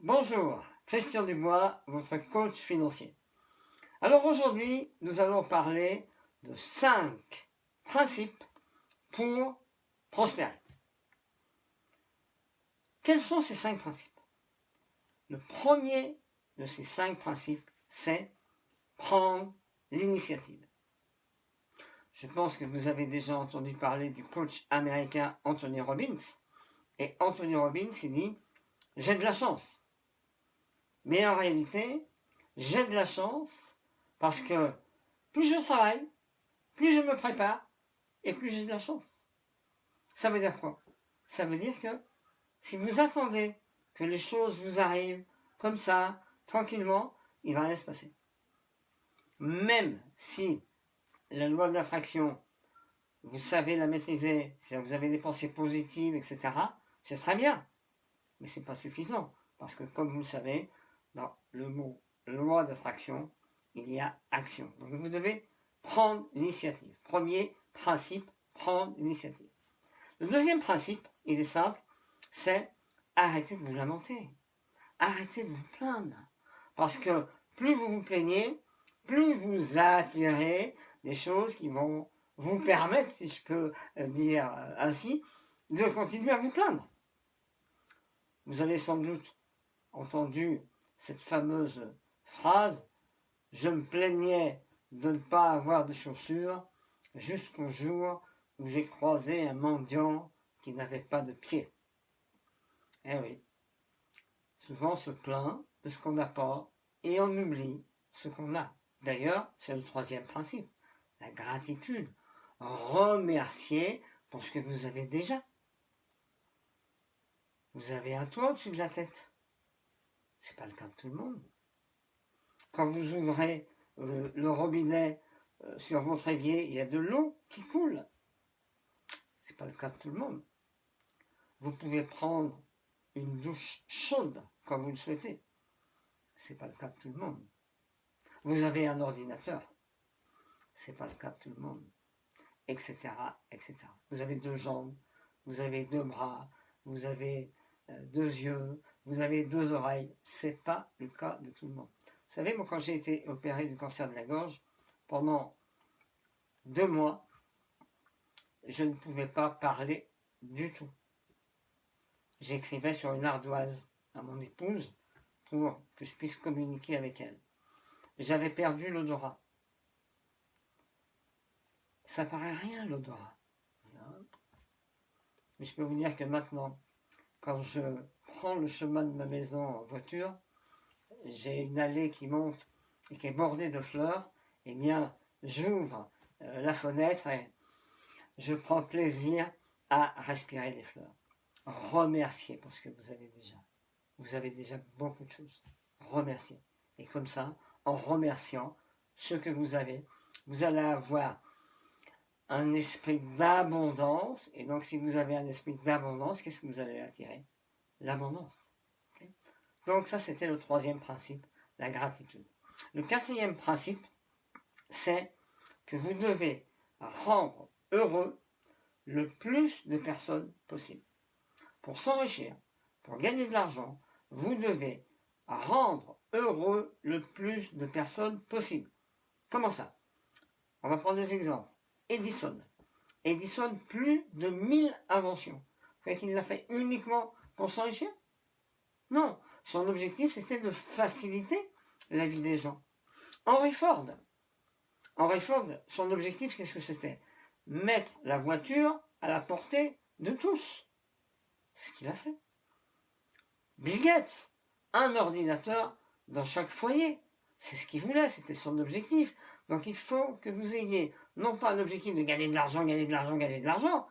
Bonjour, Christian Dubois, votre coach financier. Alors aujourd'hui, nous allons parler de 5 principes pour prospérer. Quels sont ces 5 principes? Le premier de ces 5 principes, c'est prendre l'initiative. Je pense que vous avez déjà entendu parler du coach américain Anthony Robbins. Et Anthony Robbins, il dit « J'ai de la chance ». Mais en réalité, j'ai de la chance parce que plus je travaille, plus je me prépare et plus j'ai de la chance. Ça veut dire quoi? Ça veut dire que si vous attendez que les choses vous arrivent comme ça, tranquillement, il va rien se passer. Même si la loi de l'attraction, vous savez la maîtriser, si vous avez des pensées positives, etc., c'est très bien. Mais ce n'est pas suffisant. Parce que comme vous le savez, dans le mot loi d'attraction, il y a action. Donc vous devez prendre l'initiative. Premier principe, prendre l'initiative. Le deuxième principe, il est simple, c'est arrêtez de vous lamenter. Arrêtez de vous plaindre. Parce que plus vous vous plaignez, plus vous attirez des choses qui vont vous permettre, si je peux dire ainsi, de continuer à vous plaindre. Vous avez sans doute entendu cette fameuse phrase « Je me plaignais de ne pas avoir de chaussures jusqu'au jour où j'ai croisé un mendiant qui n'avait pas de pieds. » Eh oui, souvent on se plaint de ce qu'on n'a pas et on oublie ce qu'on a. D'ailleurs, c'est le troisième principe, la gratitude. Remerciez pour ce que vous avez déjà. Vous avez un toit au-dessus de la tête. C'est pas le cas de tout le monde. Quand vous ouvrez le robinet sur votre évier, il y a de l'eau qui coule. C'est pas le cas de tout le monde. Vous pouvez prendre une douche chaude quand vous le souhaitez. C'est pas le cas de tout le monde. Vous avez un ordinateur. C'est pas le cas de tout le monde. Etc. etc. Vous avez 2 jambes, vous avez 2 bras, vous avez 2 yeux, vous avez 2 oreilles. C'est pas le cas de tout le monde. Vous savez, moi, quand j'ai été opéré du cancer de la gorge, pendant 2 mois, je ne pouvais pas parler du tout. J'écrivais sur une ardoise à mon épouse pour que je puisse communiquer avec elle. J'avais perdu l'odorat. Ça paraît rien, l'odorat. Mais je peux vous dire que maintenant, quand je prends le chemin de ma maison en voiture, j'ai une allée qui monte et qui est bordée de fleurs, et bien j'ouvre la fenêtre et je prends plaisir à respirer les fleurs. Remerciez pour ce que vous avez déjà. Vous avez déjà beaucoup de choses. Remerciez. Et comme ça, en remerciant ce que vous avez, vous allez avoir un esprit d'abondance. Et donc, si vous avez un esprit d'abondance, qu'est-ce que vous allez attirer? L'abondance. Okay? Donc, ça, c'était le troisième principe, la gratitude. Le quatrième principe, c'est que vous devez rendre heureux le plus de personnes possible. Pour s'enrichir, pour gagner de l'argent, vous devez rendre heureux le plus de personnes possible. Comment ça? On va prendre des exemples. Edison. Edison, plus de 1000 inventions. Vous croyez qu'il l'a fait uniquement pour s'enrichir? Non. Son objectif, c'était de faciliter la vie des gens. Henry Ford. Henry Ford, son objectif, qu'est-ce que c'était? Mettre la voiture à la portée de tous. C'est ce qu'il a fait. Bill Gates, un ordinateur dans chaque foyer. C'est ce qu'il voulait, c'était son objectif. Donc il faut que vous ayez non pas un objectif de gagner de l'argent, gagner de l'argent, gagner de l'argent.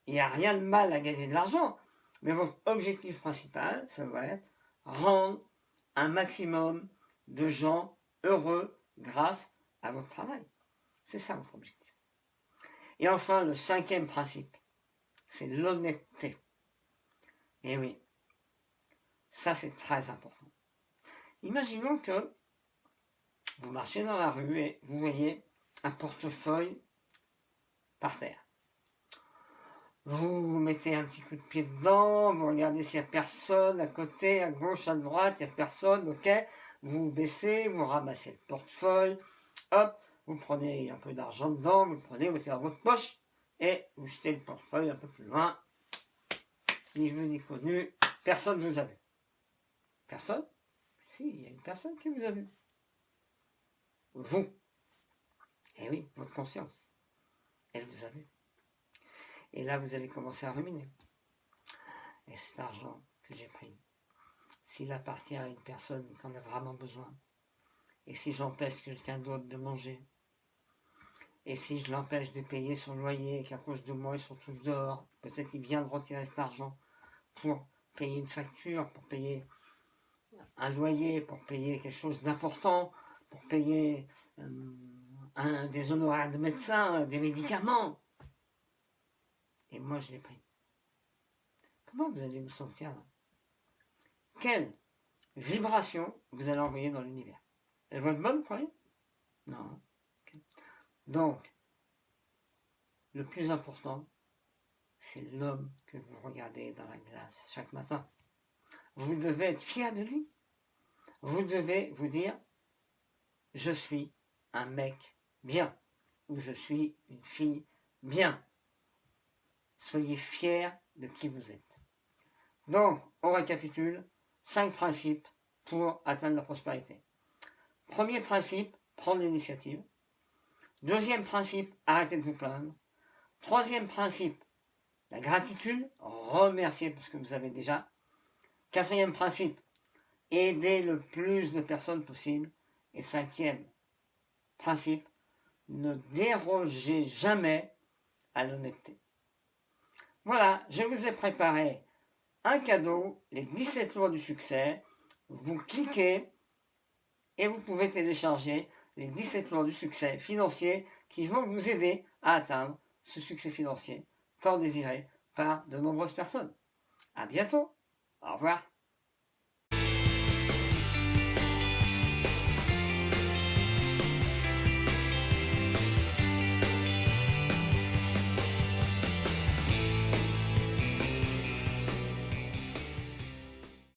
Il n'y a rien de mal à gagner de l'argent. Mais votre objectif principal, ça va être rendre un maximum de gens heureux grâce à votre travail. C'est ça votre objectif. Et enfin, le cinquième principe, c'est l'honnêteté. Et oui, ça c'est très important. Imaginons que vous marchez dans la rue et vous voyez un portefeuille par terre. vous mettez un petit coup de pied dedans, vous regardez s'il n'y a personne à côté, à gauche, à droite, il n'y a personne, ok. Vous baissez, vous ramassez le portefeuille, hop, vous prenez un peu d'argent dedans, vous le prenez, vous mettez dans votre poche, et vous jetez le portefeuille un peu plus loin, ni vu ni connu, personne ne vous a vu. Personne? Si, il y a une personne qui vous a vu. Vous. Eh oui, votre conscience. Elle vous a vu. Et là, vous allez commencer à ruminer. Et cet argent que j'ai pris, s'il appartient à une personne qui en a vraiment besoin, et si j'empêche quelqu'un d'autre de manger, et si je l'empêche de payer son loyer, et qu'à cause de moi, ils sont tous dehors, peut-être qu'il vient de retirer cet argent pour payer une facture, pour payer un loyer, pour payer quelque chose d'important, pour payer des honoraires de médecin, des médicaments. Et moi, je l'ai pris. Comment vous allez vous sentir là? Quelle vibration vous allez envoyer dans l'univers? Elle va être bonne, vous croyez? Non. Okay. Donc, le plus important, c'est l'homme que vous regardez dans la glace chaque matin. Vous devez être fier de lui. Vous devez vous dire, je suis un mec bien, ou je suis une fille bien. Soyez fiers de qui vous êtes. Donc, on récapitule 5 principes pour atteindre la prospérité. Premier principe, prendre l'initiative. Deuxième principe, arrêtez de vous plaindre. Troisième principe, la gratitude, remercier pour ce que vous avez déjà. Quatrième principe, aider le plus de personnes possible. Et cinquième principe, ne dérogez jamais à l'honnêteté. Voilà, je vous ai préparé un cadeau, les 17 lois du succès. Vous cliquez et vous pouvez télécharger les 17 lois du succès financier qui vont vous aider à atteindre ce succès financier tant désiré par de nombreuses personnes. À bientôt. Au revoir.